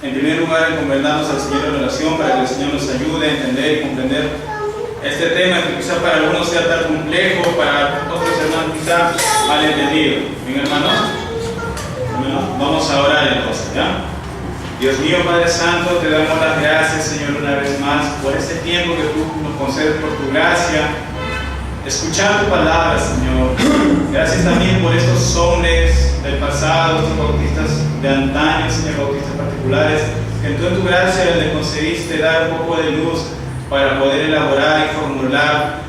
en primer lugar, encomendarnos al Señor en oración para que el Señor nos ayude a entender y comprender este tema que quizá para algunos sea tan complejo, para otros hermanos quizá malentendido. ¿Bien, hermanos? Vamos a orar entonces, ¿ya? Dios mío, Padre Santo, te damos las gracias, Señor, una vez más por este tiempo que tú nos concedes por tu gracia, escuchar tu palabra, Señor. Gracias también por estos hombres del pasado, estos bautistas de antaño, Señor, bautistas particulares, que tú en tu gracia le concediste dar un poco de luz para poder elaborar y formular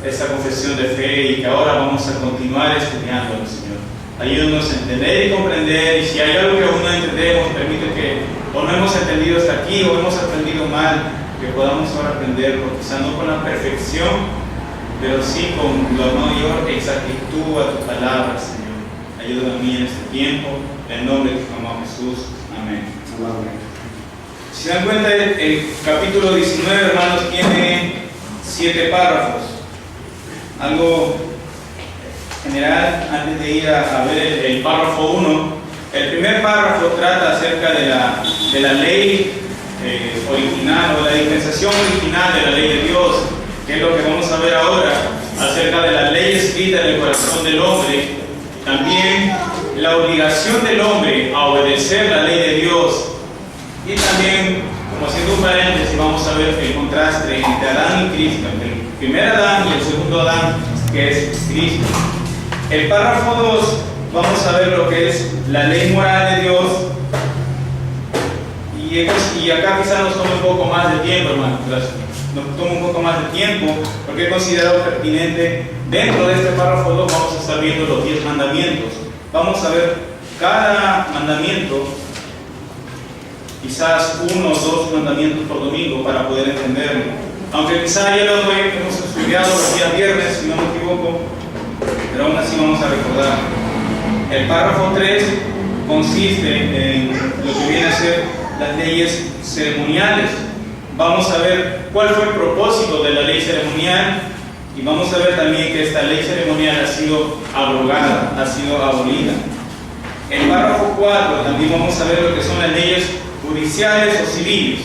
esta confesión de fe, y que ahora vamos a continuar estudiándolo, Señor. Ayúdanos a entender y comprender, y si hay algo que aún no entendemos, permite que o no hemos entendido hasta aquí o hemos aprendido mal, que podamos ahora aprender, porque quizá no con la perfección, pero sí con la mayor exactitud a tu palabra, Señor. Ayúdame a mí en este tiempo, en el nombre de tu amado Jesús. Amén. Si se dan cuenta, el capítulo 19, hermanos, tiene 7 párrafos. Algo general, antes de ir a ver el párrafo 1, el primer párrafo trata acerca de la ley original, o la dispensación original de la ley de Dios, que es lo que vamos a ver ahora, acerca de la ley escrita en el corazón del hombre, también la obligación del hombre a obedecer la ley de Dios, y también, como haciendo un paréntesis, vamos a ver el contraste entre Adán y Cristo, entre el primer Adán y el segundo Adán, que es Cristo. El párrafo 2, vamos a ver lo que es la ley moral de Dios, y acá quizás nos tome un poco más de tiempo, hermanos, nos toma un poco más de tiempo, porque he considerado pertinente. Dentro de este párrafo 2 vamos a estar viendo los 10 mandamientos. Vamos a ver cada mandamiento, quizás 1 o 2 mandamientos por domingo para poder entenderlo. Aunque quizás ya lo hemos estudiado los días viernes, si no me equivoco, pero aún así vamos a recordar. El párrafo 3 consiste en lo que viene a ser las leyes ceremoniales. Vamos a ver cuál fue el propósito de la ley ceremonial, y vamos a ver también que esta ley ceremonial ha sido abrogada, ha sido abolida. En el párrafo 4 también vamos a ver lo que son las leyes judiciales o civiles.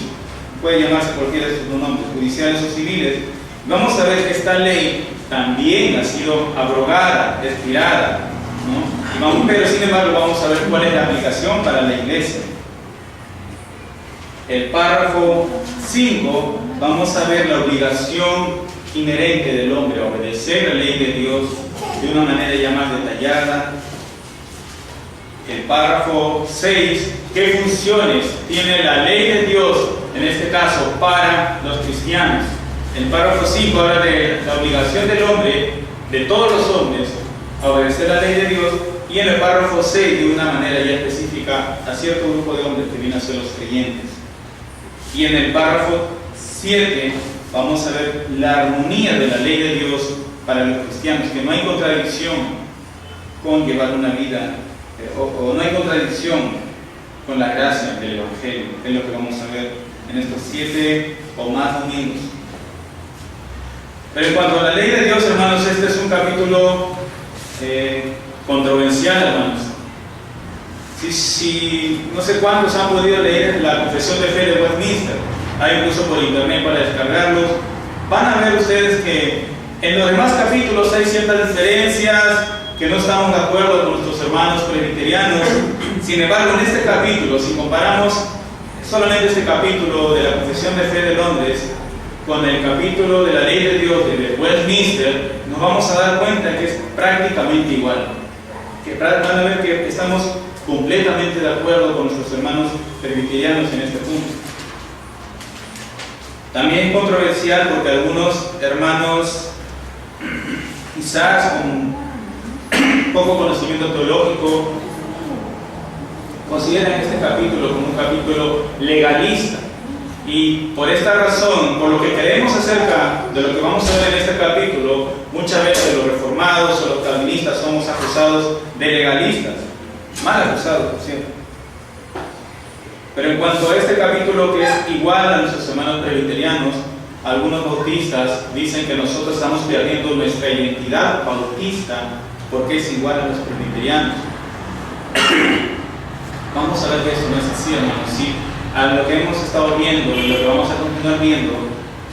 Puede llamarse cualquiera de estos nombres, judiciales o civiles. Vamos a ver que esta ley también ha sido abrogada, expirada, ¿no? Pero sin embargo vamos a ver cuál es la aplicación para la iglesia. El párrafo 5, vamos a ver la obligación inherente del hombre a obedecer la ley de Dios de una manera ya más detallada. El párrafo 6, ¿qué funciones tiene la ley de Dios, en este caso, para los cristianos? El párrafo 5 habla de la obligación del hombre, de todos los hombres, a obedecer la ley de Dios, y en el párrafo 6, de una manera ya específica, a cierto grupo de hombres que vienen a ser los creyentes. Y en el párrafo 7 vamos a ver la armonía de la ley de Dios para los cristianos, que no hay contradicción con llevar una vida, o no hay contradicción con la gracia del Evangelio, que es lo que vamos a ver en estos 7 o más domingos. Pero en cuanto a la ley de Dios, hermanos, este es un capítulo controversial, hermanos. Si no sé cuántos han podido leer la Confesión de Fe de Westminster, hay incluso por internet para descargarlos, van a ver ustedes que en los demás capítulos hay ciertas diferencias, que no estamos de acuerdo con nuestros hermanos presbiterianos. Sin embargo, en este capítulo, si comparamos solamente este capítulo de la Confesión de Fe de Londres con el capítulo de la Ley de Dios de Westminster, nos vamos a dar cuenta que es prácticamente igual, que van a ver que estamos completamente de acuerdo con nuestros hermanos presbiterianos en este punto. También es controversial porque algunos hermanos, quizás con poco conocimiento teológico, consideran este capítulo como un capítulo legalista, y por esta razón, por lo que creemos acerca de lo que vamos a ver en este capítulo, muchas veces los reformados o los calvinistas somos acusados de legalistas, mal acusados, por cierto. Pero en cuanto a este capítulo, que es igual a nuestros hermanos presbiterianos, algunos bautistas dicen que nosotros estamos perdiendo nuestra identidad bautista porque es igual a los presbiterianos. Vamos a ver que eso no es así, hermanos. Sí, a lo que hemos estado viendo y lo que vamos a continuar viendo,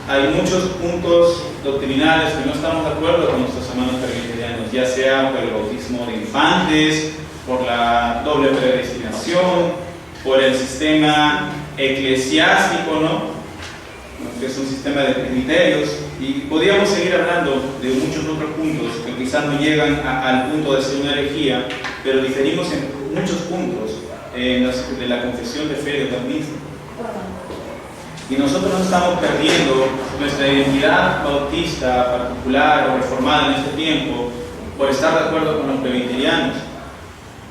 hay muchos puntos doctrinales que no estamos de acuerdo con nuestros hermanos presbiterianos, ya sea por el bautismo de infantes, por la doble predestinación, por el sistema eclesiástico, ¿no? Que es un sistema de criterios, y podríamos seguir hablando de muchos otros puntos que quizás no llegan al punto de ser una herejía, pero diferimos en muchos puntos de la confesión de fe de los mismos. Y nosotros no estamos perdiendo nuestra identidad bautista particular o reformada en este tiempo por estar de acuerdo con los presbiterianos.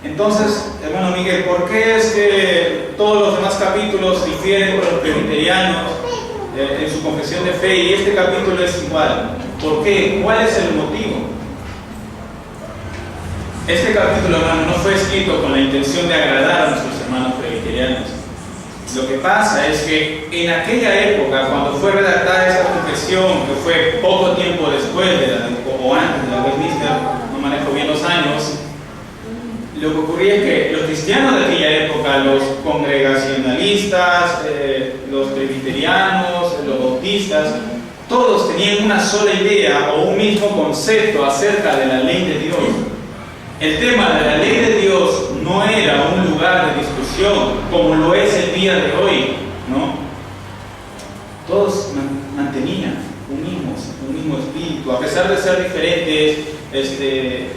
Entonces, hermano Miguel, ¿por qué es que todos los demás capítulos difieren con los presbiterianos en su confesión de fe y este capítulo es igual? ¿Por qué? ¿Cuál es el motivo? Este capítulo, hermano, no fue escrito con la intención de agradar a nuestros hermanos presbiterianos. Lo que pasa es que en aquella época, cuando fue redactada esta confesión, que fue poco tiempo después o antes de la Westminster, no manejo bien los años, lo que ocurría es que los cristianos de aquella época, los congregacionalistas, los presbiterianos, los bautistas, todos tenían una sola idea o un mismo concepto acerca de la ley de Dios. El tema de la ley de Dios no era un lugar de discusión como lo es el día de hoy, ¿no? Todos mantenían un mismo espíritu, a pesar de ser diferentes espíritus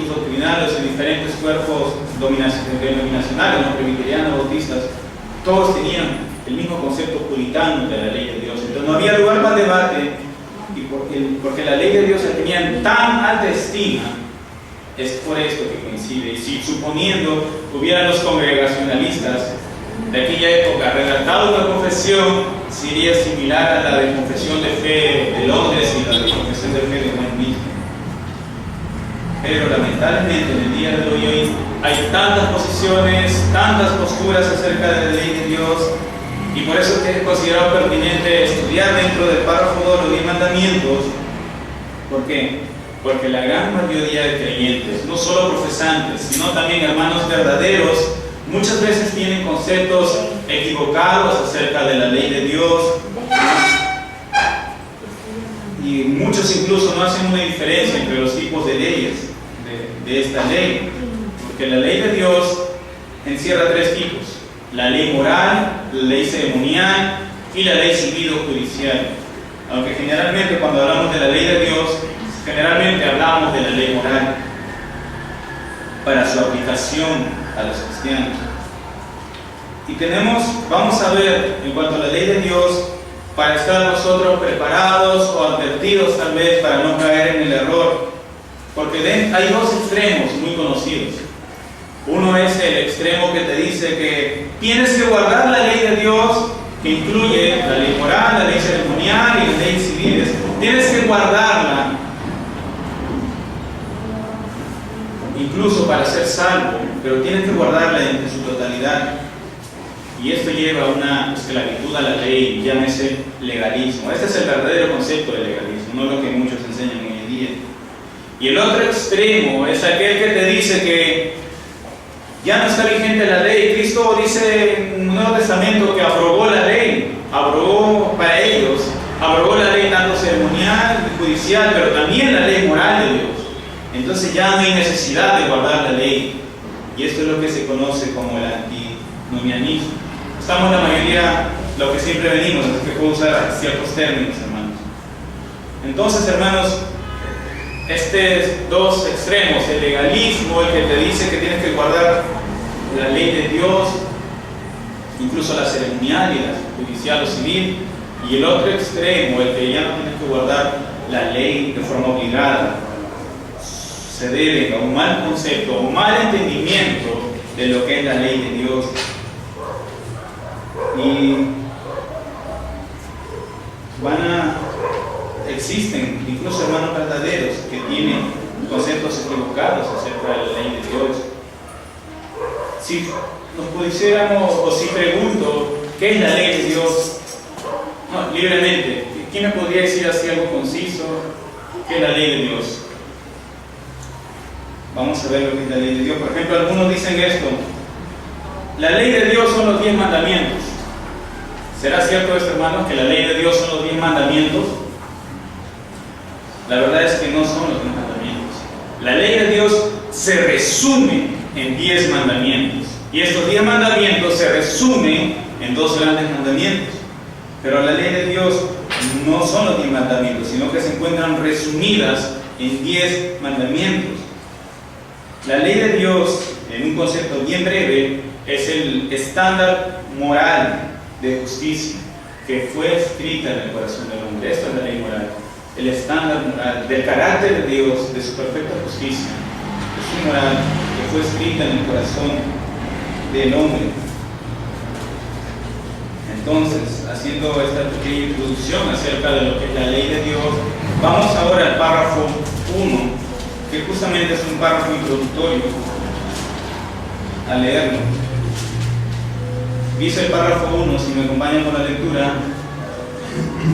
doctrinales y diferentes cuerpos denominacionales, los presbiterianos, bautistas, todos tenían el mismo concepto puritano de la ley de Dios. Entonces no había lugar para debate, y porque la ley de Dios se tenía en tan alta estima, es por esto que coincide. Y si suponiendo hubieran los congregacionalistas de aquella época redactado una confesión, sería similar a la de confesión de fe de Londres y la de confesión de fe de Westminster. Pero lamentablemente en el día de hoy hay tantas posiciones, tantas posturas acerca de la ley de Dios, y por eso es que es considerado pertinente estudiar dentro del párrafo de los 10 mandamientos. ¿Por qué? Porque la gran mayoría de creyentes, no solo profesantes, sino también hermanos verdaderos, muchas veces tienen conceptos equivocados acerca de la ley de Dios, y muchos incluso no hacen una diferencia entre los tipos de leyes de esta ley, porque la ley de Dios encierra 3 tipos: la ley moral, la ley ceremonial y la ley civil o judicial. Aunque generalmente cuando hablamos de la ley de Dios, generalmente hablamos de la ley moral para su aplicación a los cristianos. Y vamos a ver en cuanto a la ley de Dios, para estar nosotros preparados o advertidos tal vez para no caer en el error, porque hay 2 extremos muy conocidos. Uno es el extremo que te dice que tienes que guardar la ley de Dios, que incluye la ley moral, la ley ceremonial y las leyes civiles. Tienes que guardarla, incluso para ser salvo, pero tienes que guardarla en su totalidad. Y esto lleva a una esclavitud a la ley, llámese legalismo. Este es el verdadero concepto de legalismo, no lo que muchos enseñan hoy en día. Y el otro extremo es aquel que te dice que ya no está vigente la ley. Cristo dice en el Nuevo Testamento que abrogó la ley, abrogó para ellos, abrogó la ley tanto ceremonial y judicial, pero también la ley moral de Dios. Entonces ya no hay necesidad de guardar la ley. Y esto es lo que se conoce como el antinomianismo. Estamos la mayoría, lo que siempre venimos, es que puedo usar ciertos términos, hermanos. Entonces, hermanos, estos 2 extremos, el legalismo, el que te dice que tienes que guardar la ley de Dios, incluso la ceremonial y la judicial o civil, y el otro extremo, el que ya no tienes que guardar la ley de forma obligada, se debe a un mal concepto, a un mal entendimiento de lo que es la ley de Dios. Y existen incluso hermanos verdaderos que tienen conceptos equivocados acerca de la ley de Dios. Si nos pusiéramos, o si pregunto, ¿qué es la ley de Dios? No, libremente, ¿quién me podría decir así algo conciso? ¿Qué es la ley de Dios? Vamos a ver lo que es la ley de Dios. Por ejemplo, algunos dicen esto: la ley de Dios son los 10 mandamientos. ¿Será cierto esto, hermanos, que la ley de Dios son los 10 mandamientos? La verdad es que no son los 10 mandamientos. La ley de Dios se resume en 10 mandamientos. Y estos 10 mandamientos se resumen en 2 grandes mandamientos. Pero la ley de Dios no son los 10 mandamientos, sino que se encuentran resumidas en 10 mandamientos. La ley de Dios, en un concepto bien breve, es el estándar moral de justicia que fue escrita en el corazón del hombre. Esto es la ley moral, el estándar moral del carácter de Dios, de su perfecta justicia, de su moral que fue escrita en el corazón del hombre. Entonces, haciendo esta pequeña introducción acerca de lo que es la ley de Dios, vamos ahora al párrafo 1, que justamente es un párrafo introductorio, a leerlo. Dice el párrafo 1, si me acompañan con la lectura: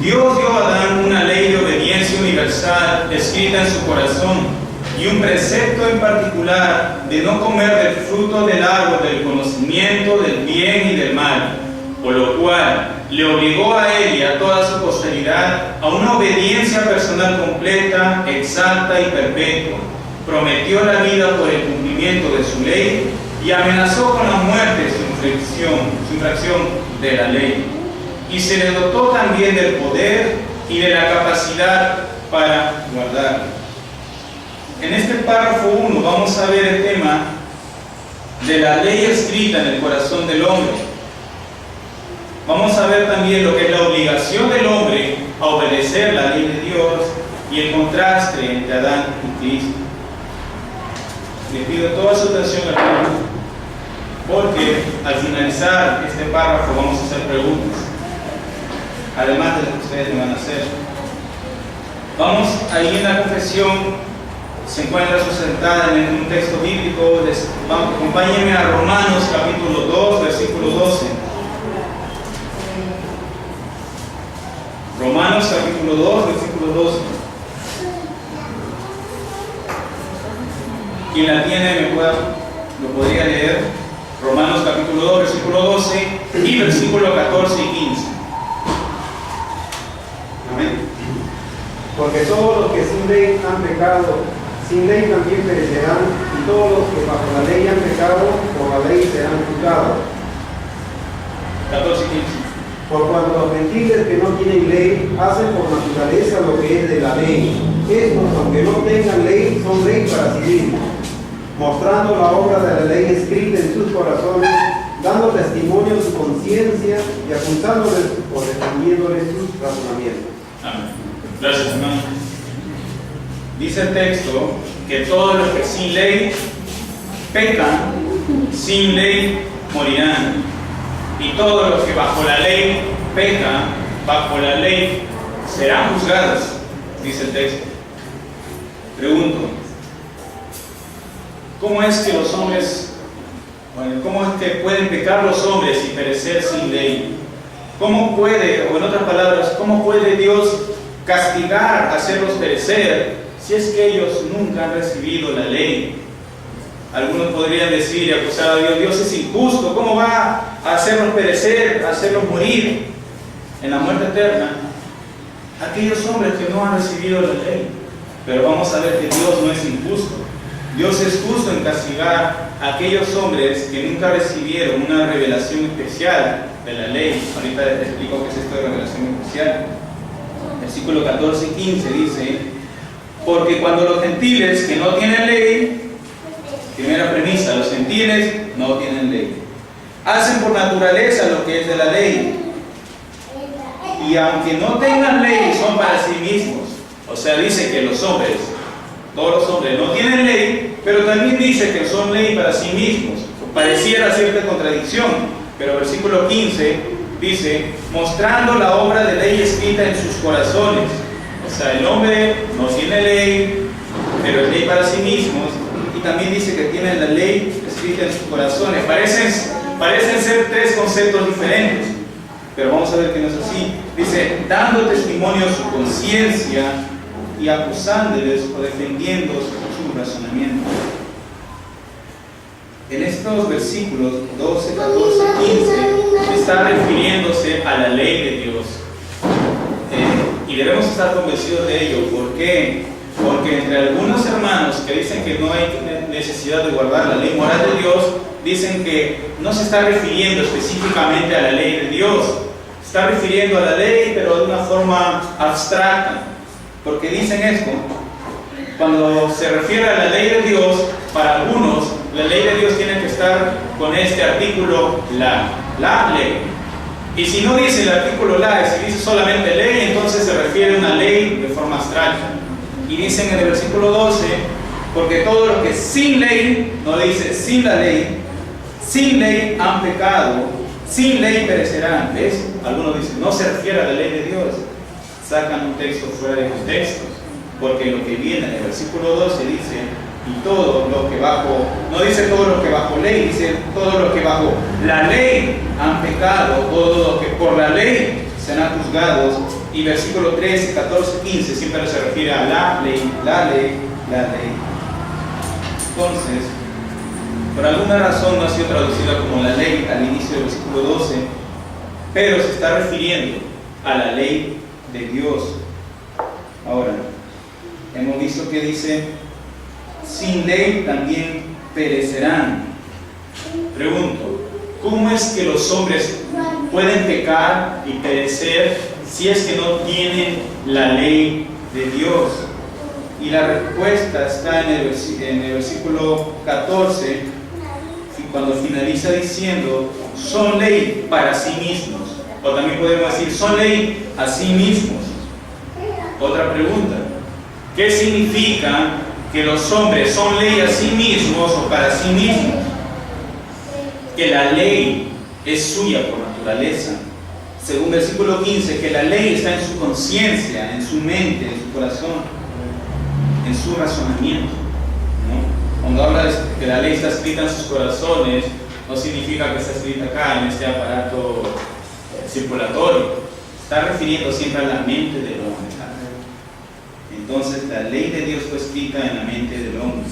Dios dio a Adán una ley de obediencia universal escrita en su corazón y un precepto en particular de no comer del fruto del árbol del conocimiento del bien y del mal, por lo cual le obligó a él y a toda su posteridad a una obediencia personal completa, exacta y perpetua. Prometió la vida por el cumplimiento de su ley y amenazó con la muerte su infracción de la ley. Y se le dotó también del poder y de la capacidad para guardarla. En este párrafo 1 vamos a ver el tema de la ley escrita en el corazón del hombre. Vamos a ver también lo que es la obligación del hombre a obedecer la ley de Dios y el contraste entre Adán y Cristo. Les pido toda su atención, hermanos, porque al finalizar este párrafo vamos a hacer preguntas, además de lo que ustedes me van a hacer. Vamos, ahí en la confesión se encuentra sustentada en un texto bíblico. Acompáñenme a Romanos capítulo 2, versículo 12. Romanos capítulo 2, versículo 12. Quien la tiene lo podría leer. Romanos capítulo 2, versículo 12 y versículo 14 y 15. Amén. Porque todos los que sin ley han pecado, sin ley también perecerán, y todos los que bajo la ley han pecado, por la ley serán juzgados. 14 y 15. Por cuanto los gentiles que no tienen ley hacen por naturaleza lo que es de la ley. Estos, aunque no tengan ley, son ley para sí mismos, mostrando la obra de la ley escrita en sus corazones, dando testimonio de su conciencia y acusándoles o defendiéndoles sus razonamientos. Amén. Gracias, hermano. Dice el texto que todos los que sin ley pecan, sin ley morirán. Y todos los que bajo la ley pecan, bajo la ley serán juzgados, dice el texto. Pregunto, ¿cómo es que los hombres, cómo es que pueden pecar los hombres y perecer sin ley? ¿Cómo puede, o en otras palabras, cómo puede Dios castigar, hacerlos perecer, si es que ellos nunca han recibido la ley? Algunos podrían decir y acusar a Dios: Dios es injusto, ¿cómo va a hacerlos perecer, a hacerlos morir en la muerte eterna? Aquellos hombres que no han recibido la ley. Pero vamos a ver que Dios no es injusto. Dios es justo en castigar a aquellos hombres que nunca recibieron una revelación especial de la ley. Ahorita les explico qué es esto de revelación especial. Versículo 14 y 15 dice: porque cuando los gentiles que no tienen ley, primera premisa, los gentiles no tienen ley, hacen por naturaleza lo que es de la ley, y aunque no tengan ley, son para sí mismos. O sea, dice que los hombres, todos los hombres no tienen ley, pero también dice que son ley para sí mismos. Pareciera cierta contradicción, pero el versículo 15 dice: mostrando la obra de ley escrita en sus corazones. O sea, el hombre no tiene ley, pero es ley para sí mismos. Y también dice que tienen la ley escrita en sus corazones. Parecen ser tres conceptos diferentes, pero vamos a ver que no es así. Dice: dando testimonio a su conciencia y acusándoles o defendiendo su razonamiento. en estos versículos 12, 14, 15 está refiriéndose a la ley de Dios. Y debemos estar convencidos de ello. ¿Por qué? Porque entre algunos hermanos que dicen que no hay necesidad de guardar la ley moral de Dios, dicen que no se está refiriendo específicamente a la ley de Dios. Se está refiriendo a la ley, pero de una forma abstracta. ¿Por qué dicen esto? Cuando se refiere a la ley de Dios, para algunos, la ley de Dios tiene que estar con este artículo la ley. Y si no dice el artículo la, y si dice solamente ley, entonces se refiere a una ley de forma abstracta. Y dicen en el versículo 12, porque todo lo que sin ley, no dice sin la ley, sin ley han pecado, sin ley perecerán. ¿Ves? Algunos dicen, no se refiere a la ley de Dios. Sacan un texto fuera de contexto. Porque lo que viene en el versículo 12 dice, y todo lo que bajo, no dice todo lo que bajo ley, dice todo lo que bajo la ley han pecado, todo lo que por la ley serán juzgados. Y versículo 13, 14, 15 siempre se refiere a la ley, la ley, la ley. Entonces, por alguna razón no ha sido traducida como la ley al inicio del versículo 12, pero se está refiriendo a la ley de Dios. Ahora, hemos visto que dice, sin ley también perecerán. Pregunto, ¿cómo es que los hombres pueden pecar y perecer si es que no tienen la ley de Dios? Y la respuesta está en el versículo 14, cuando finaliza diciendo, son ley para sí mismos. O también podemos decir, son ley a sí mismos. Otra pregunta, ¿qué significa que los hombres son ley a sí mismos o para sí mismos? Que la ley es suya por naturaleza. Según versículo 15, que la ley está en su conciencia, en su mente, en su corazón, en su razonamiento, ¿no? Cuando habla de que la ley está escrita en sus corazones, no significa que está escrita acá en este aparato circulatorio. Está refiriendo siempre a la mente del hombre. Entonces la ley de Dios fue escrita en la mente del hombre.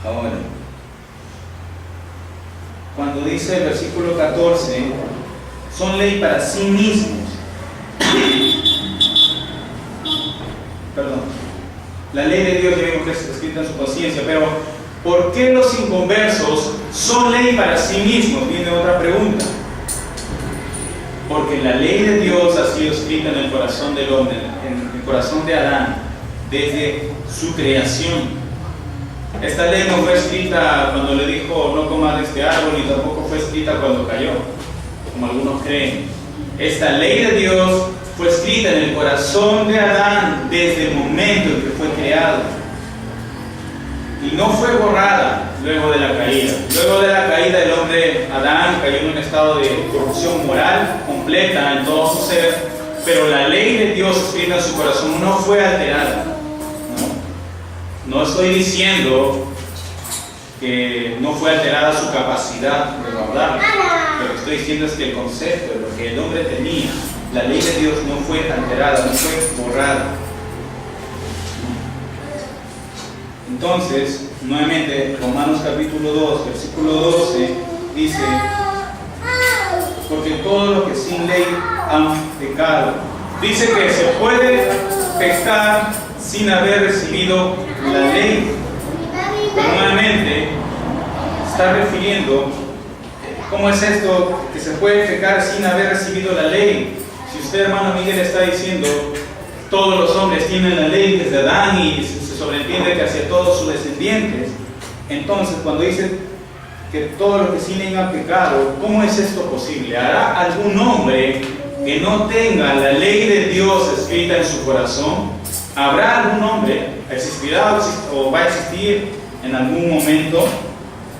Ahora, cuando dice el versículo 14, son ley para sí mismos. Perdón. La ley de Dios ya vimos que está escrita en su conciencia, pero ¿por qué los inconversos son ley para sí mismos? Viene otra pregunta. Porque la ley de Dios ha sido escrita en el corazón del hombre, en el corazón de Adán, desde su creación. Esta ley no fue escrita cuando le dijo no comas de este árbol, ni tampoco fue escrita cuando cayó, como algunos creen. Esta ley de Dios fue escrita en el corazón de Adán desde el momento en que fue creado. Y no fue borrada luego de la caída. Luego de la caída el hombre, Adán, cayó en un estado de corrupción moral completa en todo su ser, pero la ley de Dios escrita en su corazón no fue alterada. No estoy diciendo que no fue alterada su capacidad de guardar. Lo que estoy diciendo es que el concepto de lo que el hombre tenía, la ley de Dios no fue alterada, no fue borrada. Entonces, nuevamente, Romanos capítulo 2, versículo 12, dice, porque todo lo que sin ley han pecado. Dice que se puede pecar sin haber recibido la ley. Pero nuevamente, está refiriendo, ¿cómo es esto que se puede pecar sin haber recibido la ley? Si usted, hermano Miguel, está diciendo, todos los hombres tienen la ley desde Adán y se sobreentiende que hacia todos sus descendientes. Entonces, cuando dice que todos los que sin ley han pecado, ¿cómo es esto posible? ¿Hará algún hombre que no tenga la ley de Dios escrita en su corazón? ¿Habrá algún hombre? ¿Existirá o va a existir en algún momento?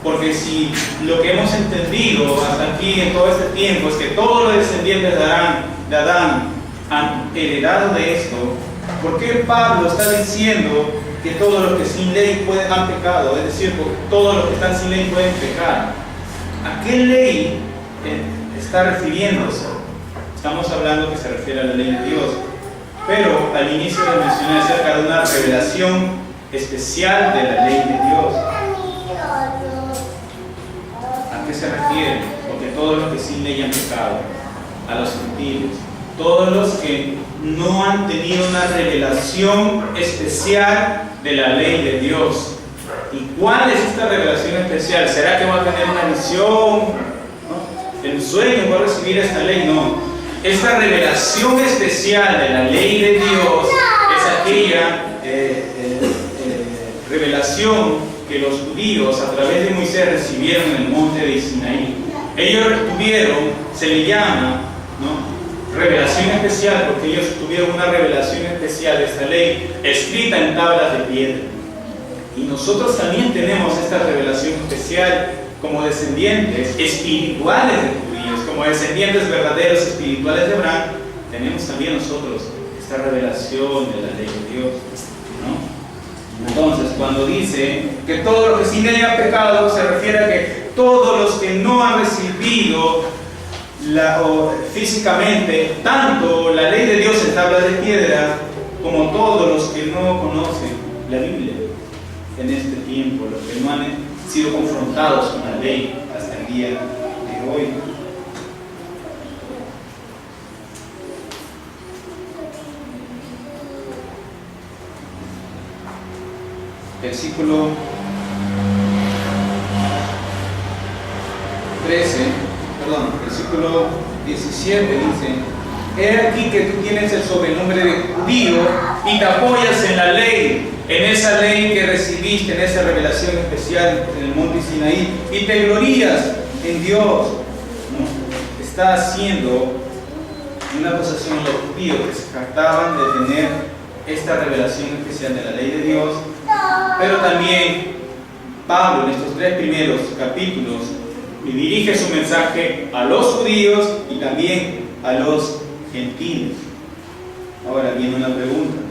Porque si lo que hemos entendido hasta aquí en todo este tiempo es que todos los descendientes de Adán han heredado de esto, ¿por qué Pablo está diciendo que todos los que sin ley han pecado? Es decir, todos los que están sin ley pueden pecar. ¿A qué ley está refiriéndose? Estamos hablando que se refiere a la ley de Dios, pero al inicio le mencioné acerca de una revelación especial de la ley de Dios. se refiere? Porque todos los que sin ley han pecado, a los gentiles, todos los que no han tenido una revelación especial de la ley de Dios. ¿Y cuál es esta revelación especial? ¿Será que va a tener una visión? ¿No? ¿El sueño va a recibir esta ley? No. Esta revelación especial de la ley de Dios es aquella revelación que los judíos a través de Moisés recibieron en el monte de Sinaí. Ellos tuvieron, se le llama, ¿no?, revelación especial, porque ellos tuvieron una revelación especial de esta ley escrita en tablas de piedra. Y nosotros también tenemos esta revelación especial como descendientes espirituales de judíos, como descendientes verdaderos espirituales de Abraham. Tenemos también nosotros esta revelación de la ley de Dios, ¿no? Entonces, cuando dice que todos los que sin ella han pecado, se refiere a que todos los que no han recibido físicamente tanto la ley de Dios en tablas de piedra, como todos los que no conocen la Biblia en este tiempo, los que no han sido confrontados con la ley hasta el día de hoy. Versículo 17 dice: he aquí que tú tienes el sobrenombre de judío y te apoyas en la ley, en esa ley que recibiste, en esa revelación especial en el monte Sinaí, y te glorías en Dios, ¿no? Está haciendo una acusación a los judíos que se jactaban de tener esta revelación especial de la ley de Dios, pero también Pablo en estos 3 primeros capítulos y dirige su mensaje a los judíos y también a los gentiles. Ahora viene una pregunta,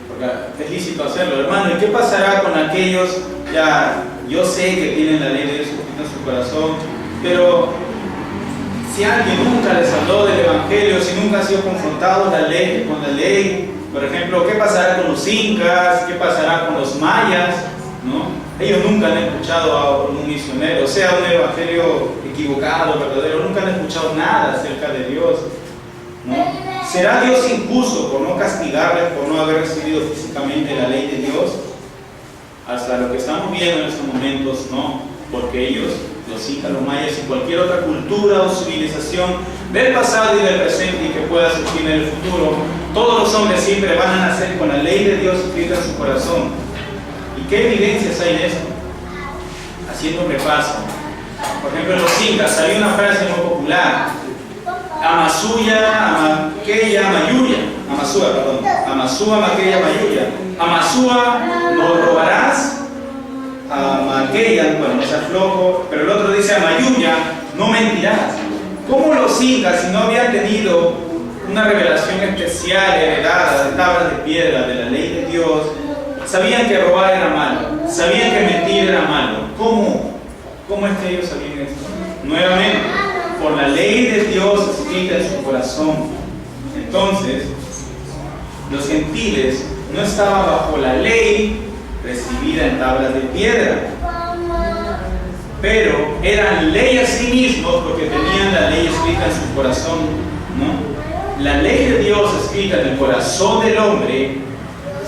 porque es lícito hacerlo, hermano: ¿y qué pasará con aquellos, ya yo sé que tienen la ley de Dios en su corazón, pero si alguien nunca les habló del Evangelio, si nunca ha sido confrontado con la ley, por ejemplo, ¿qué pasará con los incas? ¿Qué pasará con los mayas? ¿No? Ellos nunca han escuchado a un misionero, o sea, un evangelio equivocado, verdadero, nunca han escuchado nada acerca de Dios, ¿no? ¿Será Dios injusto por no castigarles por no haber recibido físicamente la ley de Dios? Hasta lo que estamos viendo en estos momentos, no, porque ellos, los incas, los mayas y cualquier otra cultura o civilización del pasado y del presente y que pueda surgir en el futuro, todos los hombres siempre van a nacer con la ley de Dios escrita en su corazón. ¿Y qué evidencias hay en esto? Haciendo un repaso. Por ejemplo, en los incas había una frase muy popular: Amasuya, Amaqueya, Mayuya. Amasúa, Maqueya, Mayuya. Amasúa, no robarás. Amaqueya, bueno, no seas flojo. Pero el otro dice Amayuya, no mentirás. ¿Cómo los incas, si no habían tenido una revelación especial heredada de tablas de piedra de la ley de Dios, sabían que robar era malo, sabían que mentir era malo? ¿Cómo es que ellos sabían esto? Nuevamente, por la ley de Dios escrita en su corazón. Entonces, los gentiles no estaban bajo la ley recibida en tablas de piedra, pero eran ley a sí mismos porque tenían la ley escrita en su corazón, ¿no? La ley de Dios escrita en el corazón del hombre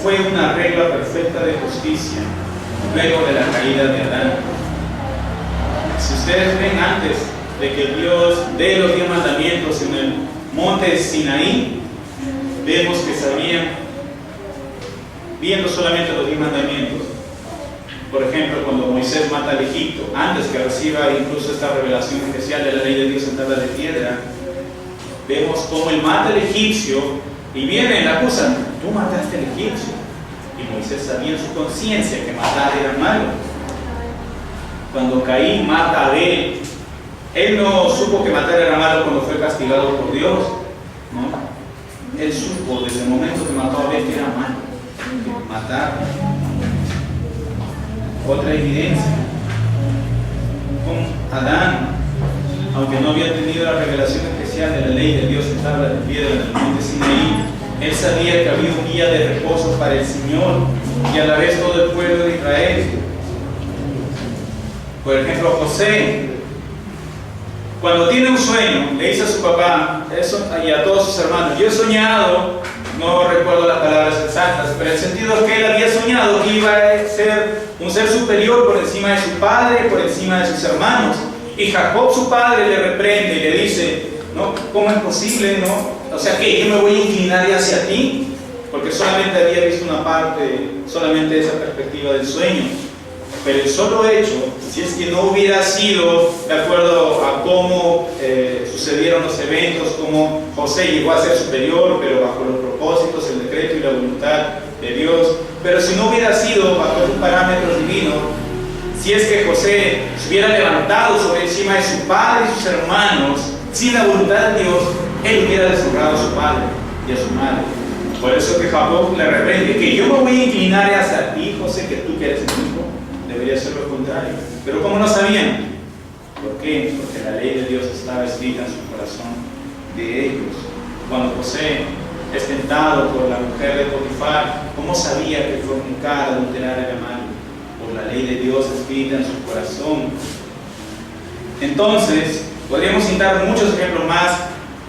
fue una regla perfecta de justicia luego de la caída de Adán. Si ustedes ven, antes de que Dios dé los 10 mandamientos en el monte de Sinaí, vemos que sabían, viendo solamente los 10 mandamientos, por ejemplo, cuando Moisés mata al Egipto, antes que reciba incluso esta revelación especial de la ley de Dios en tablas de piedra, vemos cómo él mata al egipcio y viene y le acusan: tú mataste al egipcio. Y Moisés sabía en su conciencia que matar era malo. Cuando Caín mata a Abel, él no supo que matar era malo cuando fue castigado por Dios, ¿no? Él supo desde el momento que mató a Abel que era malo, que matar. Otra evidencia, con Adán, aunque no había tenido la revelación especial de la ley de Dios en tablas de piedra en el monte Sinaí, él sabía que había un día de reposo para el Señor y a la vez todo el pueblo de Israel. Por ejemplo, José, cuando tiene un sueño, le dice a su papá y a todos sus hermanos: yo he soñado, no recuerdo las palabras exactas, pero el sentido es que él había soñado que iba a ser un ser superior por encima de su padre, por encima de sus hermanos. Y Jacob, su padre, le reprende y le dice: ¿no? ¿Cómo es posible? ¿No? O sea, que yo me voy a inclinar hacia ti, porque solamente había visto una parte, solamente esa perspectiva del sueño. Pero el solo hecho, si es que no hubiera sido de acuerdo a cómo sucedieron los eventos, cómo José llegó a ser superior, pero bajo los propósitos, el decreto y la voluntad de Dios, pero si no hubiera sido bajo esos parámetros divinos, si es que José se hubiera levantado sobre encima de su padre y sus hermanos, sin la voluntad de Dios, él hubiera deshonrado a su padre y a su madre. Por eso que Jacob le reprende: que yo me voy a inclinar hacia ti, José, que tú que eres mi hijo. Debería ser lo contrario. Pero como no sabían, ¿por qué? Porque la ley de Dios estaba escrita en su corazón de ellos. Cuando José es tentado por la mujer de Potifar, ¿cómo sabía que fornicar, adulterar era malo? Por la ley de Dios escrita en su corazón. Entonces, podríamos citar muchos ejemplos más,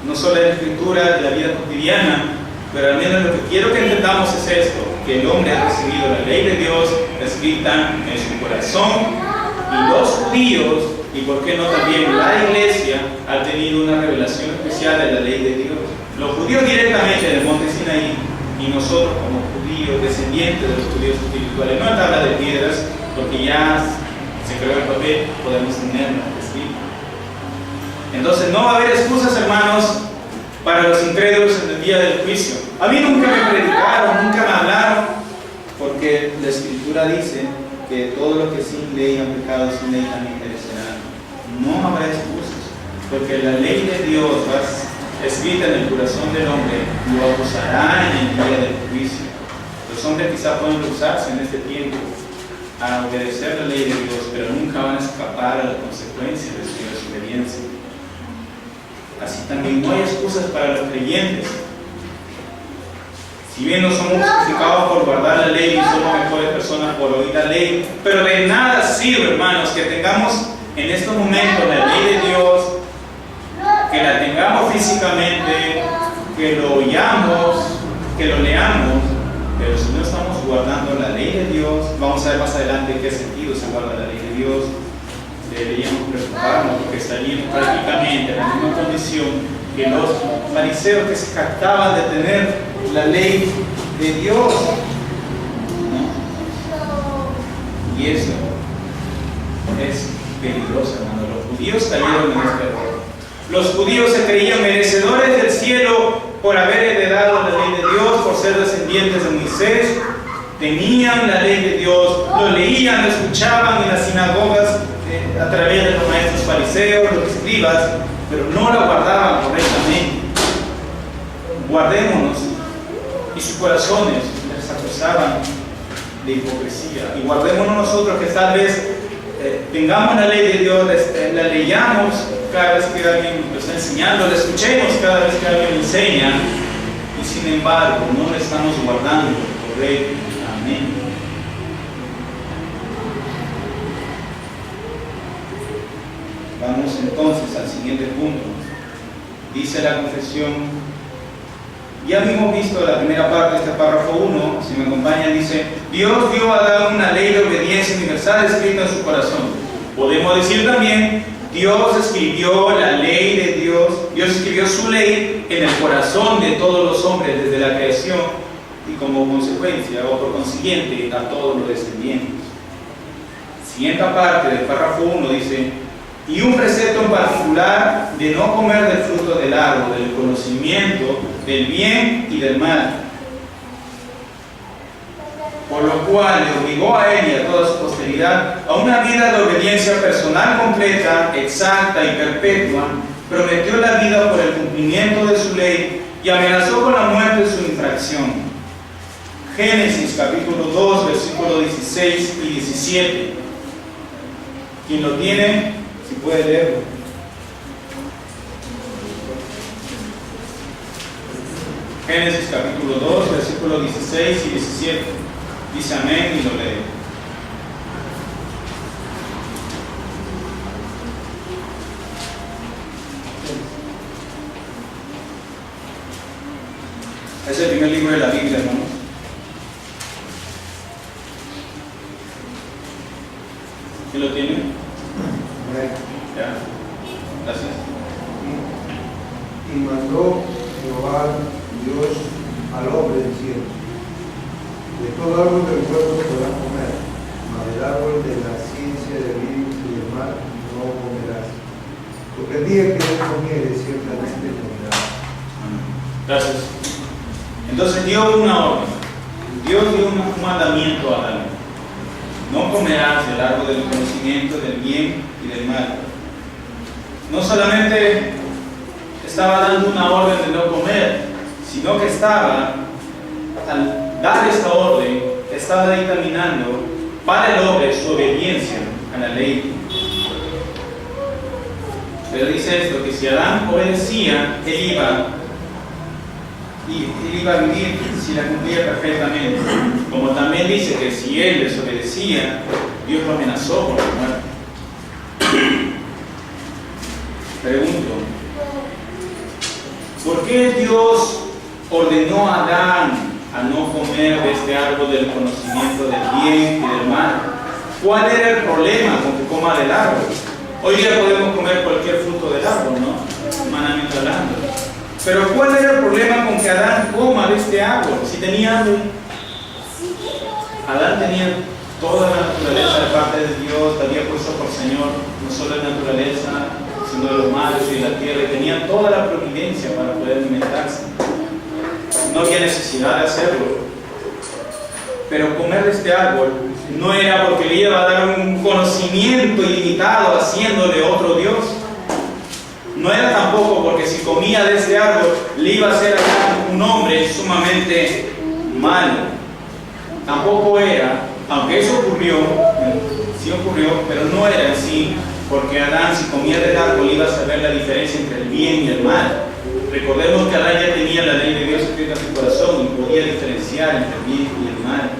no solo de la escritura, de la vida cotidiana, pero al menos lo que quiero que entendamos es esto: que el hombre ha recibido la ley de Dios escrita en su corazón, y los judíos, y por qué no también la iglesia, ha tenido una revelación especial de la ley de Dios. Los judíos directamente en el monte Sinaí, y nosotros como judíos, descendientes de los judíos espirituales, no en tabla de piedras, porque ya se creó el papel, podemos tenerla escrita. Entonces no va a haber excusas, hermanos, para los incrédulos en el día del juicio. A mí nunca me predicaron, nunca me hablaron, porque la Escritura dice que todo lo que sin ley han pecado, sin ley también perecerán. No habrá excusas, porque la ley de Dios escrita en el corazón del hombre lo acusará en el día del juicio. Los hombres quizá pueden rehusarse en este tiempo a obedecer la ley de Dios, pero nunca van a escapar a las consecuencias de su desobediencia. Así también no hay excusas para los creyentes. Si bien no somos justificados por guardar la ley y somos mejores personas por oír la ley, pero de nada sirve, hermanos, que tengamos en estos momentos la ley de Dios, que la tengamos físicamente, que lo oyamos, que lo leamos, pero si no estamos guardando la ley de Dios, vamos a ver más adelante en qué sentido se guarda la ley de Dios. Deberíamos preocuparnos, porque estaríamos prácticamente en la misma condición que los fariseos que se jactaban de tener la ley de Dios, ¿no? Y eso es peligroso, hermano. Los judíos cayeron en este error. Los judíos se creían merecedores del cielo por haber heredado la ley de Dios, por ser descendientes de Moisés. Tenían la ley de Dios, lo leían, lo escuchaban en las sinagogas a través de los maestros fariseos, los escribas, pero no la guardaban correctamente. Guardémonos. Y sus corazones les acusaban de hipocresía. Y guardémonos nosotros, que tal vez tengamos la ley de Dios, la leyamos cada vez que alguien lo está enseñando, la escuchemos cada vez que alguien enseña, y sin embargo no la estamos guardando correctamente. Vamos entonces al siguiente punto. Dice la confesión. Ya hemos visto la primera parte de este párrafo 1, si me acompañan, dice: Dios dio a Adán una ley de obediencia universal escrita en su corazón. Podemos decir también: Dios escribió la ley de Dios, Dios escribió su ley en el corazón de todos los hombres desde la creación, y como consecuencia o por consiguiente a todos los descendientes. Siguiente parte del párrafo 1 dice: y un precepto en particular de no comer del fruto del árbol, del conocimiento del bien y del mal, por lo cual le obligó a él y a toda su posteridad a una vida de obediencia personal completa, exacta y perpetua. Prometió la vida por el cumplimiento de su ley y amenazó con la muerte de su infracción. Génesis capítulo 2, versículos 16 y 17. Quien lo tiene, si puede leerlo. Génesis capítulo 2, versículos 16 y 17. Dice amén y lo lee. Es el primer libro de la Biblia, hermanos. ¿Quién lo tiene? Ya. Gracias. Y mandó Jehová Dios al hombre diciendo: de todo árbol del huerto podrás comer, mas del árbol de la ciencia del bien y del mal no comerás, porque el día que él comieres ciertamente morirás. Gracias. Entonces dio una orden. Dios dio un mandamiento a Adán: no comerás del árbol del conocimiento del bien y del mal. No solamente estaba dando una orden de no comer, sino que estaba, al dar esta orden, estaba dictaminando para el hombre su obediencia a la ley. Pero dice esto, que si Adán obedecía, él iba a vivir si la cumplía perfectamente. Como también dice que si él desobedecía, Dios lo amenazó con la muerte. Pregunto, ¿por qué Dios ordenó a Adán a no comer de este árbol del conocimiento del bien y del mal? ¿Cuál era el problema con que coma del árbol? Hoy día podemos comer cualquier fruto del árbol, ¿no? Humanamente hablando. Pero ¿cuál era el problema con que Adán coma de este árbol? Si tenía hambre. Adán tenía toda la naturaleza de parte de Dios, había puesto por Señor no solo la naturaleza, sino de los mares y de la tierra, y tenía toda la providencia para poder alimentarse. No había necesidad de hacerlo. Pero comer de este árbol no era porque le iba a dar un conocimiento ilimitado haciéndole otro Dios. No era tampoco porque si comía de este árbol le iba a hacer a un hombre sumamente malo. Tampoco era, aunque eso ocurrió, sí ocurrió, pero no era en sí, porque Adán, si comía del árbol, iba a saber la diferencia entre el bien y el mal. Recordemos que Adán ya tenía la ley de Dios escrita en su corazón y podía diferenciar entre el bien y el mal.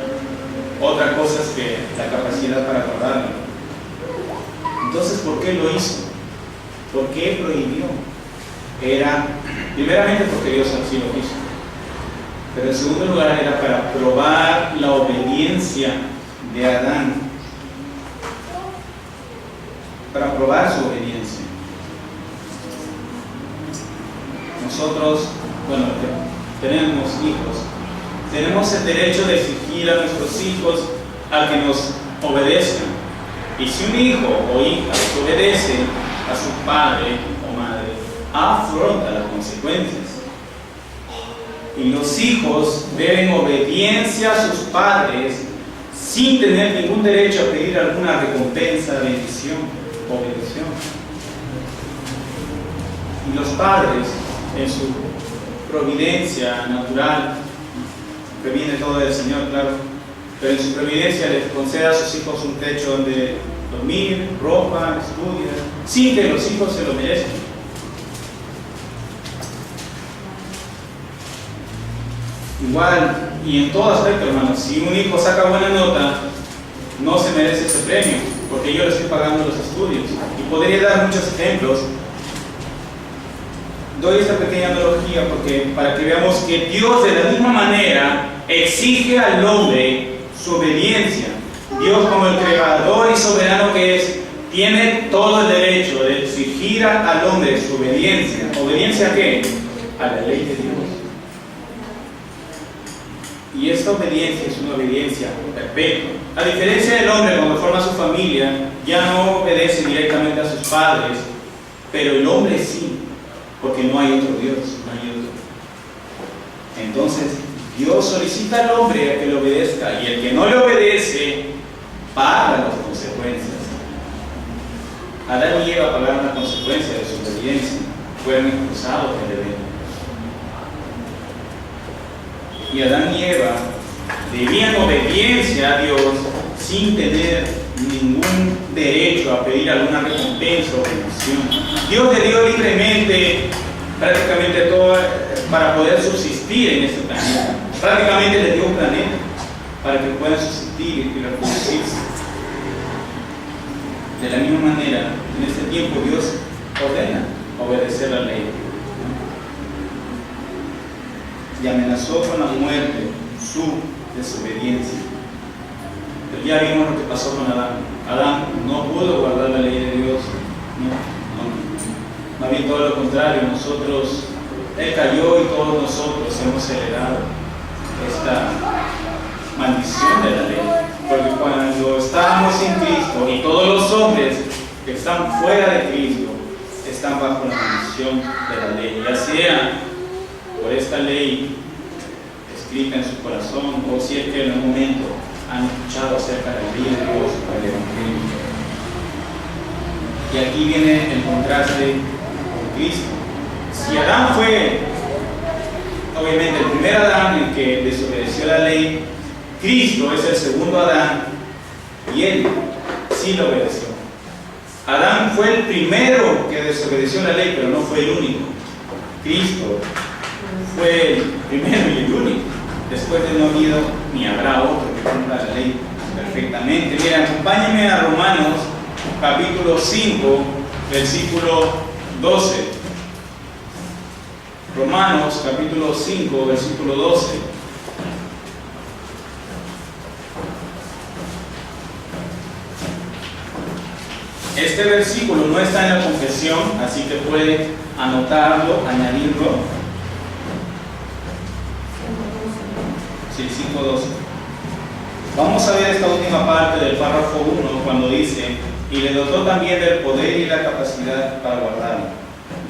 Otra cosa es que la capacidad para guardarlo. Entonces, ¿por qué lo hizo? ¿Por qué prohibió? Era, primeramente, porque Dios así lo quiso. Pero en segundo lugar, era para probar la obediencia de Adán. Para probar su obediencia. Nosotros, bueno, tenemos hijos. Tenemos el derecho de exigir a nuestros hijos a que nos obedezcan. Y si un hijo o hija obedece a su padre o madre, afronta las consecuencias. Y los hijos deben obediencia a sus padres sin tener ningún derecho a pedir alguna recompensa, bendición o bendición. Y los padres, en su providencia natural, que viene todo del Señor, claro, pero en su providencia les concede a sus hijos un techo donde dormir, ropa, estudiar, sin que los hijos se lo merezcan. Igual, y en todo aspecto, hermanos, si un hijo saca buena nota, no se merece ese premio, porque yo le estoy pagando los estudios. Y podría dar muchos ejemplos. Doy esta pequeña analogía porque para que veamos que Dios de la misma manera exige al hombre su obediencia. Dios, como el creador y soberano que es, tiene todo el derecho de exigir al hombre su obediencia. ¿Obediencia a qué? A la ley de Dios. Y esta obediencia es una obediencia perpetua. A diferencia del hombre, cuando forma su familia, ya no obedece directamente a sus padres, pero el hombre sí, porque no hay otro Dios, no hay otro. Entonces, Dios solicita al hombre a que le obedezca, y el que no le obedece, paga las consecuencias. Adán y Eva pagaron la consecuencia de su obediencia, fueron expulsados del Edén. Y Adán y Eva debían obediencia a Dios sin tener ningún derecho a pedir alguna recompensa o bendición. Dios le dio libremente prácticamente todo para poder subsistir en este planeta. Prácticamente le dio un planeta para que puedan subsistir y reproducirse. De la misma manera, en este tiempo Dios ordena obedecer la ley. y amenazó con la muerte su desobediencia. Pero ya vimos lo que pasó con Adán. Adán no pudo guardar la ley de Dios. No. Más bien todo lo contrario, él cayó y todos nosotros hemos heredado esta maldición de la ley. Porque cuando estábamos sin Cristo, y todos los hombres que están fuera de Cristo están bajo la maldición de la ley, ya sea por esta ley escrita en su corazón, o si es que en algún momento han escuchado acerca de la ley de Dios para el Evangelio. Y aquí viene el contraste con Cristo. Si Adán fue, obviamente, el primer Adán el que desobedeció la ley, Cristo es el segundo Adán y él sí lo obedeció. Adán fue el primero que desobedeció la ley, pero no fue el único. Cristo fue el primero y el único. Después de no habido ni habrá otro que cumpla la ley perfectamente. Mira, acompáñenme a Romanos capítulo 5, versículo 12. Romanos capítulo 5, versículo 12. Este versículo no está en la confesión, así que puede anotarlo, añadirlo. Sí, 5:12. Vamos a ver esta última parte del párrafo 1 cuando dice: y le dotó también del poder y la capacidad para guardarlo.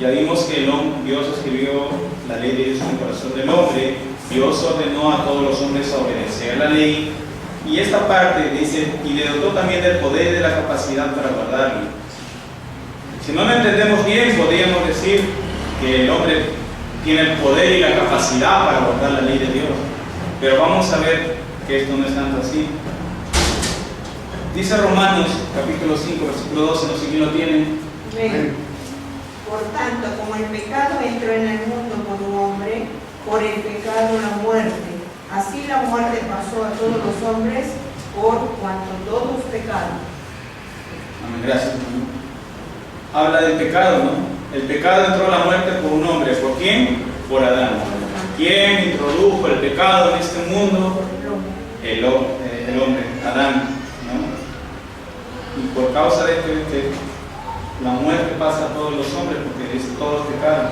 Ya vimos que Dios escribió la ley de Dios en el corazón del hombre. Dios ordenó a todos los hombres a obedecer la ley. Y esta parte dice: y le dotó también del poder y de la capacidad para guardarlo. Si no lo entendemos bien, podríamos decir que el hombre tiene el poder y la capacidad para guardar la ley de Dios. Pero vamos a ver que esto no es tanto así. Dice Romanos capítulo 5, versículo 12, no sé quién lo tiene. Por tanto, como el pecado entró en el mundo por un hombre, por el pecado la muerte. Así la muerte pasó a todos los hombres por cuanto todos pecaron. Amén, gracias. Habla del pecado, ¿no? El pecado entró a la muerte por un hombre. ¿Por quién? Por Adán. ¿Quién introdujo el pecado en este mundo? El hombre, Adán, ¿no? Y por causa de que la muerte pasa a todos los hombres, porque dice todos pecaron.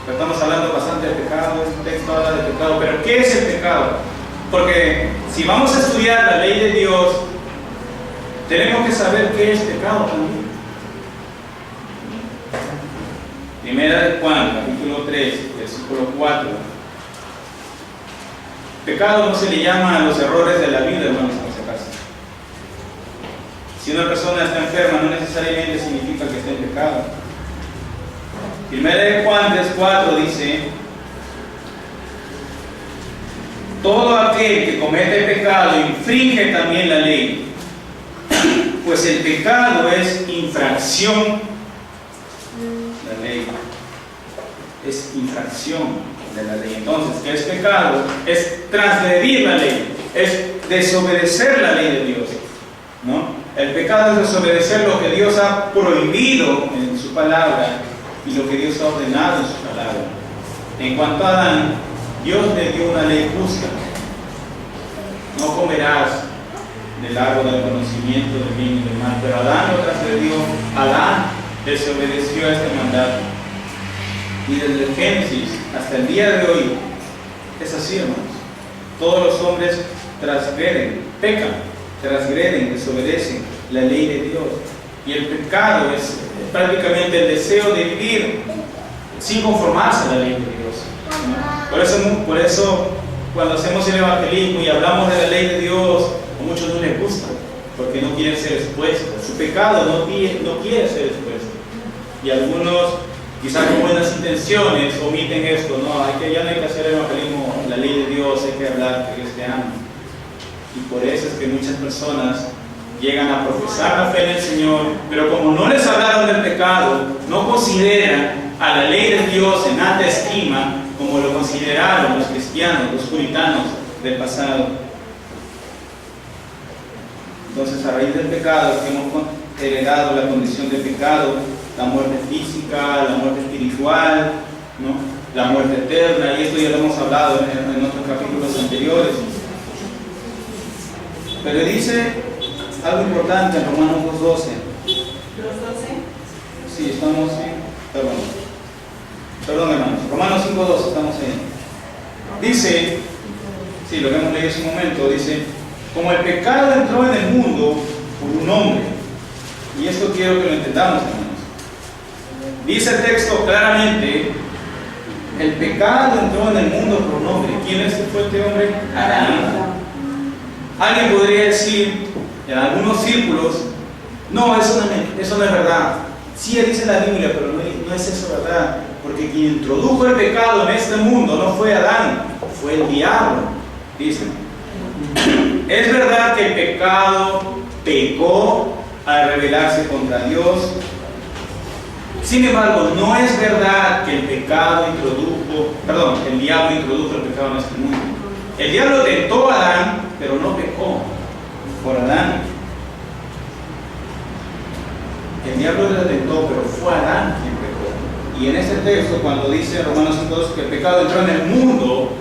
Pero estamos hablando bastante de pecado, este texto habla de pecado. Pero ¿qué es el pecado? Porque si vamos a estudiar la ley de Dios, tenemos que saber qué es pecado también. Primera de Juan, capítulo 3, versículo 4. Pecado no se le llama a los errores de la vida, hermanos, por si acaso. Si una persona está enferma, no necesariamente significa que esté en pecado. Primera de Juan 3:4 dice: todo aquel que comete pecado infringe también la ley, pues el pecado es infracción. La ley es infracción de la ley. Entonces, ¿qué es pecado? Es transgredir la ley, es desobedecer la ley de Dios, ¿no? El pecado es desobedecer lo que Dios ha prohibido en su palabra y lo que Dios ha ordenado en su palabra. En cuanto a Adán, Dios le dio una ley justa: no comerás del árbol del conocimiento del bien y del mal. Pero Adán lo transgredió, Adán desobedeció a este mandato. Y desde el Génesis hasta el día de hoy es así, hermanos. Todos los hombres transgreden, pecan, transgreden, desobedecen la ley de Dios. Y el pecado es prácticamente el deseo de vivir sin conformarse a la ley de Dios, ¿no? Por eso cuando hacemos el evangelismo y hablamos de la ley de Dios, a muchos no les gusta, porque no quieren ser expuestos. Su pecado no quiere ser expuesto. Y algunos, quizás con buenas intenciones, omiten esto. No, ya no hay que hacer el evangelismo, la ley de Dios, hay que hablar de este amo. Y por eso es que muchas personas llegan a profesar la fe en el Señor, pero como no les hablaron del pecado, no consideran a la ley de Dios en alta estima, como lo consideraron los cristianos, los puritanos del pasado. Entonces, a raíz del pecado, que hemos heredado la condición de pecado, la muerte física, la muerte espiritual, ¿no? la muerte eterna, y esto ya lo hemos hablado en otros capítulos anteriores. Pero dice algo importante en Romanos 2:12. ¿Los 12? Sí, estamos en... Perdón hermanos, Romanos 5:2, estamos ahí. Dice, sí, lo que hemos leído hace un momento, dice, como el pecado entró en el mundo por un hombre, y esto quiero que lo entendamos, hermanos. Dice el texto claramente, el pecado entró en el mundo por un hombre. ¿Quién fue este hombre? Adán. Alguien podría decir, en algunos círculos, no, eso no es verdad. Sí, dice la Biblia, pero no es eso verdad. Porque quien introdujo el pecado en este mundo no fue Adán, fue el diablo. Dicen. Es verdad que el pecado pecó al rebelarse contra Dios. Sin embargo, no es verdad que el diablo introdujo el pecado en este mundo. El diablo tentó a Adán, pero no pecó por Adán. El diablo le tentó, pero fue Adán quien pecó. Y en este texto, cuando dice Romanos 5:2 que el pecado entró en el mundo,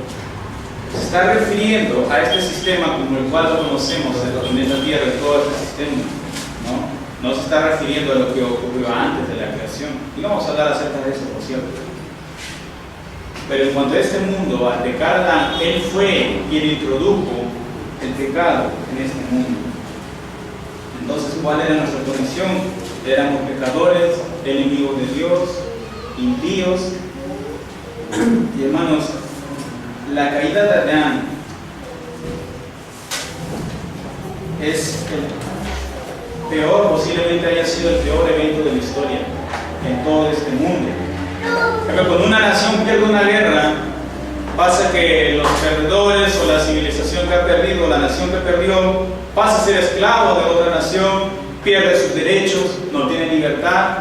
se está refiriendo a este sistema como el cual lo conocemos en esta tierra, todo este sistema, ¿no? No se está refiriendo a lo que ocurrió antes de la creación. Y vamos a hablar acerca de eso, por cierto. Pero en cuanto a este mundo, al pecar Adán, él fue quien introdujo el pecado en este mundo. Entonces, ¿cuál era nuestra condición? Éramos pecadores, enemigos de Dios, impíos. Y hermanos, la caída de Adán es el peor, posiblemente haya sido el peor evento de la historia en todo este mundo. Pero cuando una nación pierde una guerra, pasa que los perdedores o la civilización que ha perdido, la nación que perdió, pasa a ser esclavo de otra nación, pierde sus derechos, no tiene libertad.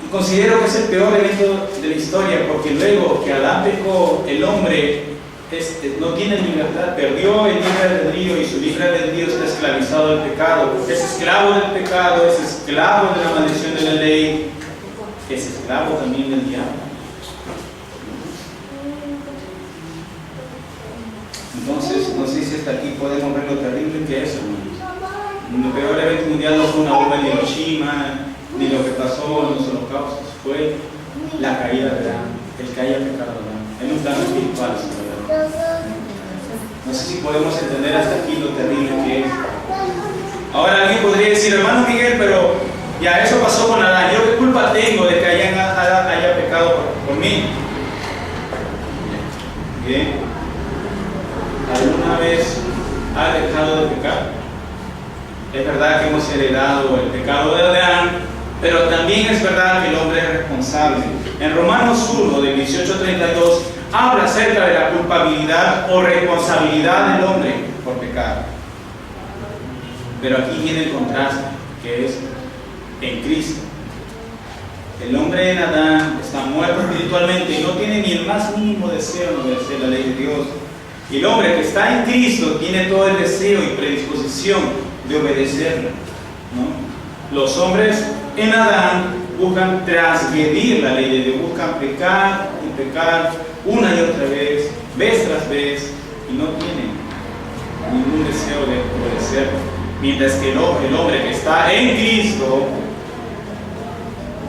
Y considero que es el peor evento de la historia, porque luego que Adán pecó, el hombre no tiene libertad, perdió el libre albedrío, y su libre albedrío está esclavizado del pecado, es esclavo del pecado, es esclavo de la maldición de la ley, es esclavo también del diablo. Entonces, no sé si hasta aquí podemos ver lo terrible que es, hermanos. El peor evento mundial no fue una bomba en Hiroshima, ni lo que pasó en los holocaustos, fue la caída de Adán, el que haya pecado Adán, en un plano espiritual, ¿verdad? No sé si podemos entender hasta aquí lo terrible que es. Ahora alguien podría decir, hermano Miguel, pero ya eso pasó con Adán, ¿yo qué culpa tengo de que Adán haya pecado por mí? Bien. ¿Alguna vez ha dejado de pecar? Es verdad que hemos heredado el pecado de Adán, pero también es verdad que el hombre es responsable. En Romanos 1, del 18 al 32, habla acerca de la culpabilidad o responsabilidad del hombre por pecar. Pero aquí viene el contraste, que es en Cristo. El hombre en Adán está muerto espiritualmente y no tiene ni el más mínimo deseo de obedecer la ley de Dios. Y el hombre que está en Cristo tiene todo el deseo y predisposición de obedecerla, ¿no? Los hombres en Adán buscan transgredir la ley de Dios, buscan pecar y pecar una y otra vez tras vez, y no tienen ningún deseo de obedecerlo. Mientras que el hombre que está en Cristo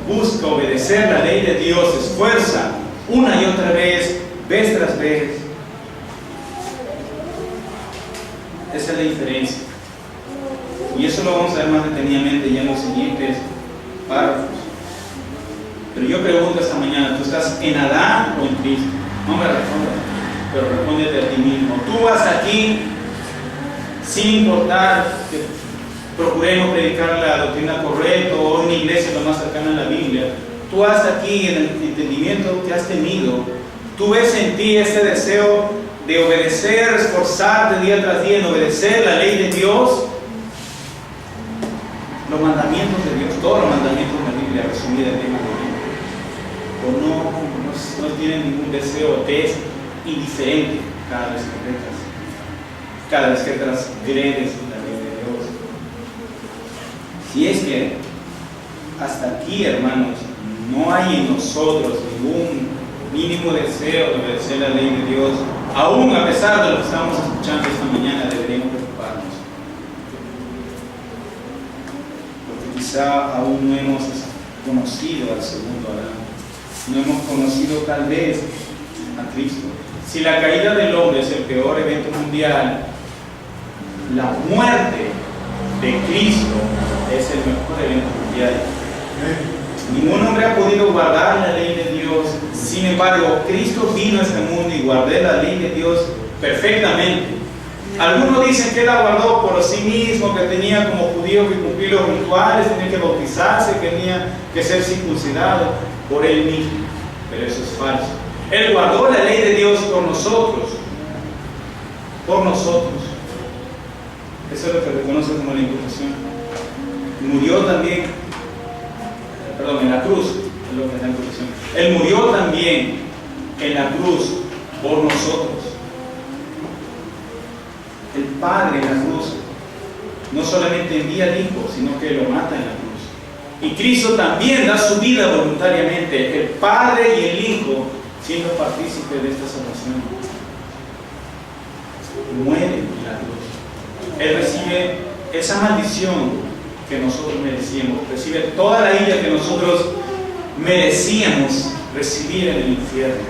busca obedecer la ley de Dios, se esfuerza una y otra vez tras vez. Esa es la diferencia. Y eso lo vamos a ver más detenidamente ya en los siguientes párrafos. Pero yo pregunto esta mañana, ¿tú estás en Adán o en Cristo? No me respondas, pero respóndete a ti mismo. Tú vas aquí sin importar que procuremos predicar la doctrina correcta o una iglesia lo más cercana a la Biblia. Tú hasta aquí en el entendimiento que has tenido, tú ves en ti ese deseo de obedecer, esforzarte día tras día en obedecer la ley de Dios, los mandamientos de Dios, todos los mandamientos de la Biblia resumida en tema de Dios. O no tienen ningún deseo, te es indiferente cada vez que pecas, cada vez que transgredes la ley de Dios. Si es que hasta aquí, hermanos, no hay en nosotros ningún mínimo deseo de obedecer la ley de Dios, aún a pesar de lo que estamos escuchando esta mañana, deberíamos preocuparnos. Porque quizá aún no hemos conocido al segundo Adán, no hemos conocido tal vez a Cristo. Si la caída del hombre es el peor evento mundial, la muerte de Cristo es el mejor evento mundial. Ningún hombre ha podido guardar la ley de Dios. Sin embargo, Cristo vino a este mundo y guardó la ley de Dios perfectamente. Algunos dicen que Él la guardó por sí mismo, que tenía como judío que cumplir los rituales, tenía que bautizarse, tenía que ser circuncidado por Él mismo. Pero eso es falso. Él guardó la ley de Dios por nosotros. Por nosotros. Eso es lo que reconoce como la imputación. Murió también, en la cruz, es lo que es la imputación. Él murió también en la cruz por nosotros. El Padre en la cruz no solamente envía al Hijo, sino que lo mata en la cruz. Y Cristo también da su vida voluntariamente, el Padre y el Hijo, siendo partícipes de esta salvación. Muere en la cruz. Él recibe esa maldición que nosotros merecíamos, recibe toda la ira que nosotros merecíamos recibir en el infierno.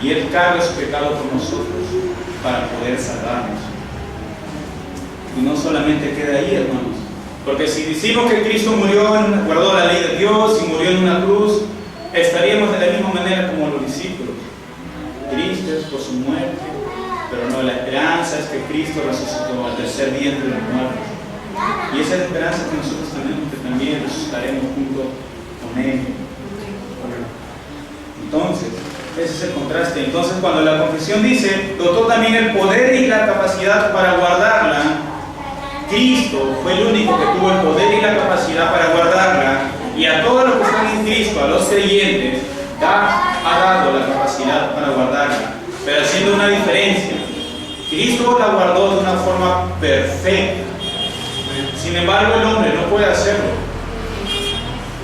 Y Él carga su pecado por nosotros para poder salvarnos. Y no solamente queda ahí, hermanos, porque si decimos que Cristo murió, guardó la ley de Dios y murió en una cruz, estaríamos de la misma manera como los discípulos, tristes por su muerte, pero no, la esperanza es que Cristo resucitó al tercer día entre los muertos. Y esa es la esperanza que nosotros tenemos, que también resucitaremos junto con Él. Entonces, ese es el contraste. Entonces, cuando la confesión dice, dotó también el poder y la capacidad para guardarla, Cristo fue el único que tuvo el poder y la capacidad para guardarla, y a todos los que están en Cristo, a los creyentes, ha dado la capacidad para guardarla, pero haciendo una diferencia. Cristo la guardó de una forma perfecta. Sin embargo, el hombre no puede hacerlo.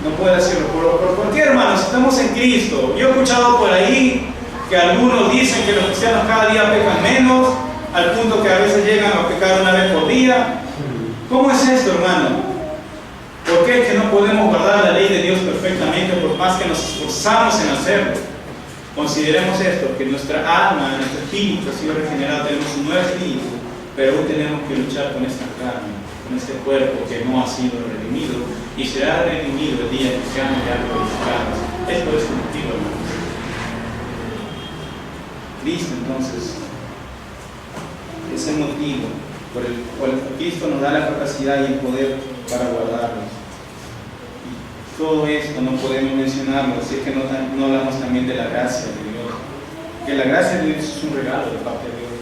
No puede hacerlo. ¿Por qué, hermanos? Estamos en Cristo. Yo he escuchado por ahí que algunos dicen que los cristianos cada día pecan menos, al punto que a veces llegan a pecar una vez por día. ¿Cómo es esto, hermano? ¿Por qué es que no podemos guardar la ley de Dios perfectamente por más que nos esforzamos en hacerlo? Consideremos esto, que nuestra alma, nuestro espíritu ha sido regenerado, tenemos un nuevo espíritu, pero aún tenemos que luchar con esta carne, con este cuerpo que no ha sido redimido, y será redimido el día que seamos ya glorificados. Esto es el motivo, hermanos. Cristo, entonces, es el motivo por el cual Cristo nos da la capacidad y el poder para guardarlos. Y todo esto no podemos mencionarlo si es que no hablamos también de la gracia de Dios. Que la gracia de Dios es un regalo de parte de Dios.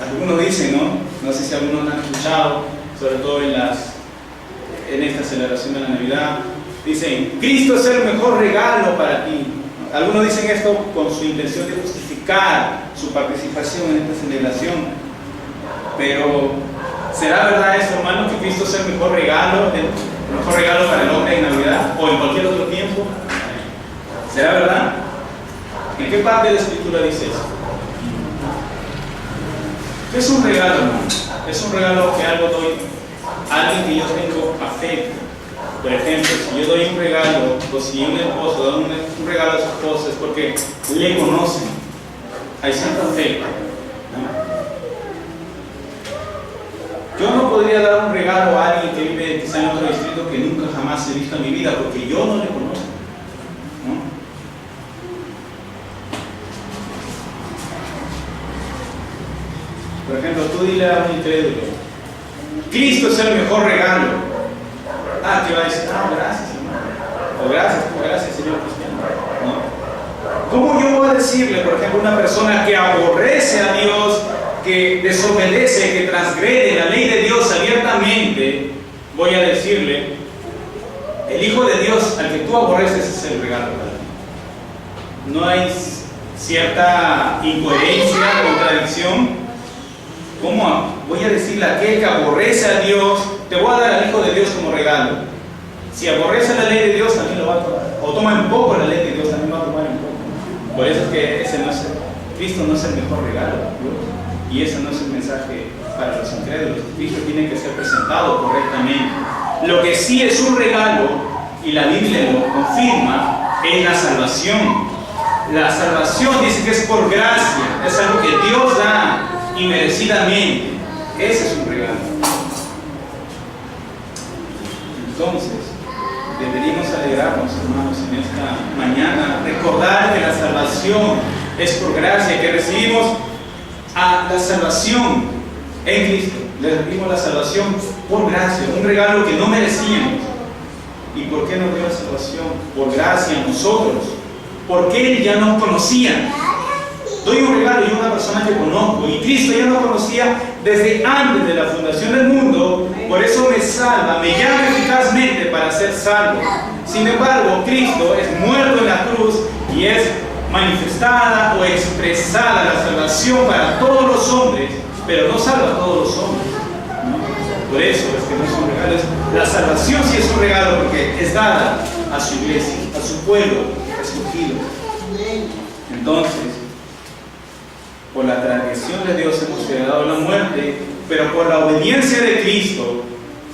Algunos dicen, no sé si algunos han escuchado, sobre todo en esta celebración de la Navidad, dicen, Cristo es el mejor regalo para ti. Algunos dicen esto con su intención de justificar su participación en esta celebración. Pero, ¿será verdad esto, hermano, que Cristo es el mejor regalo para el hombre en Navidad o en cualquier otro tiempo? ¿Será verdad? ¿En qué parte de la Escritura dice eso? ¿Qué es un regalo, hermano? Es un regalo que algo doy a alguien que yo tengo afecto. Por ejemplo, si yo doy un regalo, o si un esposo da un regalo a su esposa, es porque le conocen. Hay cierto afecto. Yo no podría dar un regalo a alguien que vive quizá en otro distrito que nunca jamás he visto en mi vida, porque yo no le conozco, ¿no? Por ejemplo, tú dile a un incrédulo, Cristo es el mejor regalo. Te va a decir, gracias, hermano. O gracias, Señor cristiano. ¿No? ¿Cómo yo voy a decirle, por ejemplo, a una persona que aborrece a Dios, que desobedece, que transgrede la ley de Dios abiertamente, voy a decirle, el Hijo de Dios al que tú aborreces es el regalo para ti? No hay cierta incoherencia, contradicción. ¿Cómo voy a decirle a aquel que aborrece a Dios, te voy a dar al Hijo de Dios como regalo? Si aborrece la ley de Dios, también lo va a tomar. O toma en poco la ley de Dios, también va a tomar en poco. Por eso es que Cristo no es el mejor regalo de Dios. Y ese no es el mensaje para los incrédulos. Cristo tiene que ser presentado correctamente. Lo que sí es un regalo, y la Biblia lo confirma, es la salvación. La salvación dice que es por gracia, es algo que Dios da inmerecidamente. Ese es un regalo. Entonces, deberíamos alegrarnos, hermanos, en esta mañana, recordar que la salvación es por gracia, que recibimos la salvación en Cristo. Le recibimos la salvación por gracia, un regalo que no merecíamos. ¿Y por qué nos dio la salvación? Por gracia a nosotros. Porque Él ya nos conocía. Doy un regalo y una persona que conozco, y Cristo ya nos conocía desde antes de la fundación del mundo. Por eso me salva, me llama eficazmente para ser salvo. Sin embargo, Cristo es muerto en la cruz y es manifestada o expresada la salvación para todos los hombres, pero no salva a todos los hombres. Por eso es que no es un regalo. La salvación sí es un regalo porque es dada a su iglesia, a su pueblo escogido. Entonces, por la transgresión de Dios hemos heredado la muerte, pero por la obediencia de Cristo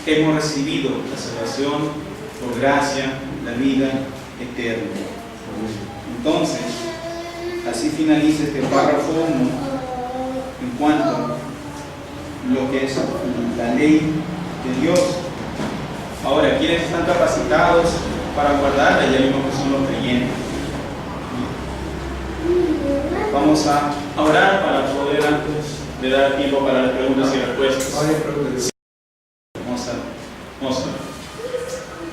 hemos recibido la salvación por gracia, la vida eterna. Entonces, así finaliza este párrafo 1 en cuanto a lo que es la ley de Dios. Ahora, ¿quiénes están capacitados para guardarla? Ya vimos que son los creyentes. Vamos a orar para poder, antes de dar tiempo para las preguntas y respuestas. Vamos a orar.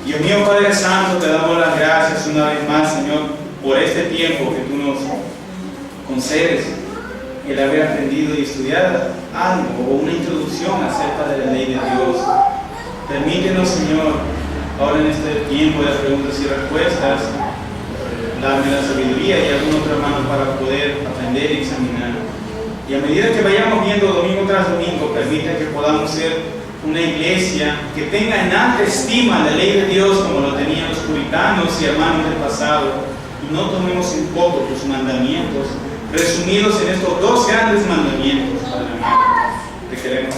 Dios mío, Padre Santo, te damos las gracias una vez más, Señor, por este tiempo que tú nos concedes, el haber aprendido y estudiado algo o una introducción acerca de la ley de Dios. Permítenos, Señor, ahora en este tiempo de preguntas y respuestas, darme la sabiduría y algún otro hermano para poder aprender y examinar. Y a medida que vayamos viendo domingo tras domingo, permita que podamos ser una iglesia que tenga en alta estima la ley de Dios como lo tenían los puritanos y hermanos del pasado, y no tomemos en poco tus mandamientos, resumidos en estos 2 grandes mandamientos, Padre mío. Te queremos